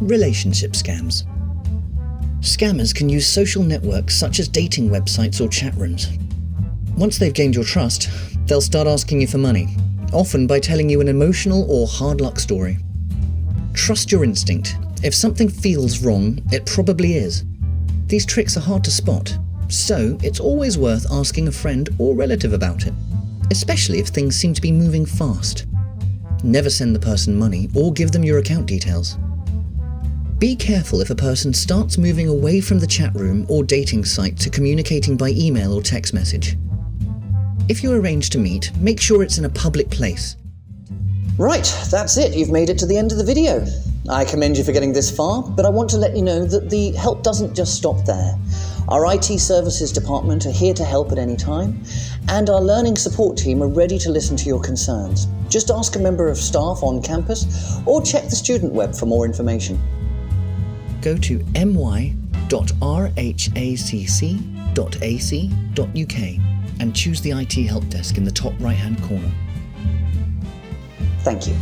Relationship scams. Scammers can use social networks such as dating websites or chat rooms. Once they've gained your trust, they'll start asking you for money, often by telling you an emotional or hard luck story. Trust your instinct. If something feels wrong, it probably is. These tricks are hard to spot, so it's always worth asking a friend or relative about it, especially if things seem to be moving fast. Never send the person money or give them your account details. Be careful if a person starts moving away from the chat room or dating site to communicating by email or text message. If you arrange to meet, make sure it's in a public place. Right, that's it. You've made it to the end of the video. I commend you for getting this far, but I want to let you know that the help doesn't just stop there. Our IT services department are here to help at any time, and our learning support team are ready to listen to your concerns. Just ask a member of staff on campus or check the student web for more information. Go to my.rhacc.ac.uk and choose the IT help desk in the top right-hand corner. Thank you.